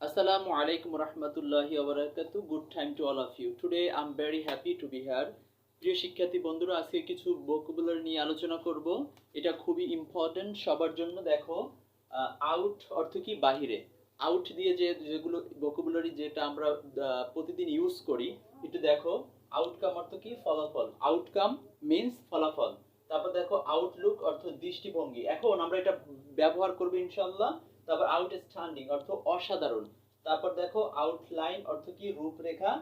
Assalamu alaikum warahmatullahi wabarakatuh. Good time to all of you. Today I'm very happy to be here. প্রিয় শিক্ষার্থী বন্ধুরা, আজকে কিছু vocabulary নিয়ে আলোচনা করব। এটা খুবই ইম্পর্টেন্ট সবার জন্য। দেখো, আউট অর্থ কি? বাহিরে। আউট দিয়ে যেগুলো ভোকাবুলারি যেটা আমরা প্রতিদিন ইউজ করি, একটু দেখো। আউটকাম অর্থ কি? ফলাফল। আউটকাম মিন্স ফলাফল। তারপর দেখো আউটলুক অর্থ দৃষ্টিভঙ্গি। এখন আমরা এটা ব্যবহার করব ইনশাআল্লাহ। তারপর আউটস্ট্যান্ডিং অর্থ অসাধারণ। তারপর দেখো আউটলাইন অর্থ কি? রূপরেখা।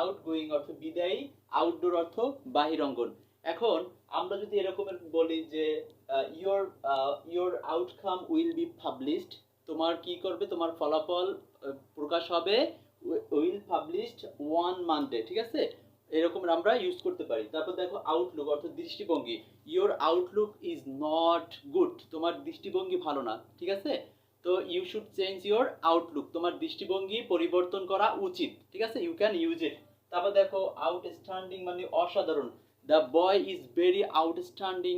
আউটগোয়িং অর্থ বিদায়ী। আউটডোর অর্থ বাহিরঙ্গন। এখন আমরা যদি এরকমের বলি যে your your outcome will be published, তোমার কি করবে? তোমার ফলাফল প্রকাশ হবে। উইল পাবলিশড ওয়ান মানডে, ঠিক আছে? এরকম আমরা ইউজ করতে পারি। তারপর দেখো আউটলুক অর্থ দৃষ্টিভঙ্গি। Your outlook is not good, তোমার দৃষ্টিভঙ্গি ভালো না, ঠিক আছে? তো you should change your outlook, তোমার দৃষ্টিভঙ্গি পরিবর্তন করা উচিত, ঠিক আছে? You can use it. তারপর দেখো আউটস্ট্যান্ডিং মানে অসাধারণ। The boy is very outstanding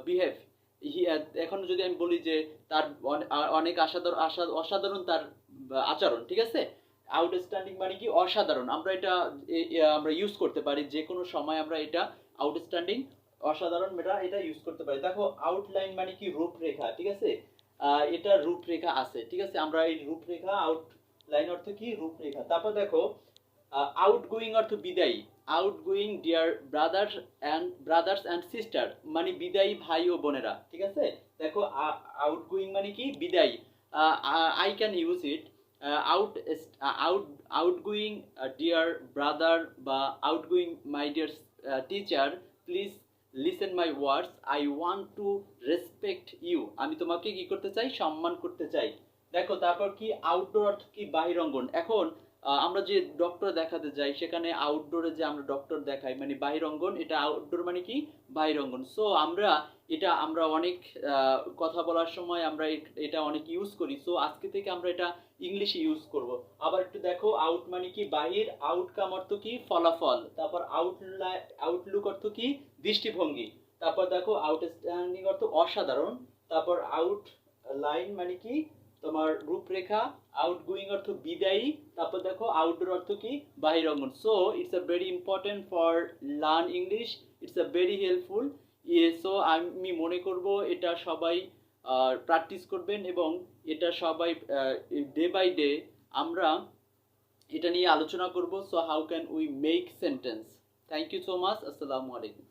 behave. এখন যদি আমি বলি যে তার অনেক অসাধারণ তার আচরণ, ঠিক আছে? আউটস্ট্যান্ডিং মানে কি? অসাধারণ। আমরা এটা আমরা ইউজ করতে পারি যে কোনো সময়। আমরা এটা আউটস্ট্যান্ডিং, অসাধারণ, এটা ইউজ করতে পারি। দেখো আউটলাইন মানে কি? রূপরেখা, ঠিক আছে? এটা রূপরেখা আছে, ঠিক আছে? আমরা এই রূপরেখা, আউটলাইন অর্থ কি? রূপরেখা। তারপর দেখো আউটগোয়িং অর্থ বিদায়ী। Outgoing dear brothers and sister মানে বিদায়ী ভাই ও বোনেরা, ঠিক আছে? দেখো আউটগোয়িং মানে কি? বিদায়ী। I can use it. Out out outgoing dear brother বা outgoing my dear teacher, please listen my words, I want to respect you, আমি তোমাকে কি করতে চাই? সম্মান করতে চাই। দেখো তারপর কি? আউটডোর অর্থ কি? বাহিরঙ্গন। এখন আমরা যে ডক্টর দেখাতে যাই, সেখানে আউটডোরে যে আমরা ডক্টর দেখাই মানে বাহিরঙ্গন। এটা আউটডোর মানে কি? বাহিরঙ্গন। সো আমরা অনেক কথা বলার সময় আমরা এটা অনেক ইউজ করি। সো আজকে থেকে আমরা এটা ইংলিশে ইউজ করব। আবার একটু দেখো, আউট মানে কি? বাহির। আউটকাম অর্থ কি? ফলাফল। তারপর আউটলুক অর্থ কি? দৃষ্টিভঙ্গি। তারপর দেখো আউটস্ট্যান্ডিং অর্থ অসাধারণ। তারপর আউট লাইন মানে কি? তোমার রূপরেখা। আউটগোয়িং অর্থ বিদায়ী। তারপর দেখো আউটডোর অর্থ কি? বাহিরঙ্গন। So it's a very important for learn English. It's a very helpful. So আমি মনে করব এটা সবাই প্র্যাকটিস করবেন এবং এটা সবাই ডে বাই ডে আমরা এটা নিয়ে আলোচনা করব। So how can we make sentence. Thank you so much. আসসালামু আলাইকুম।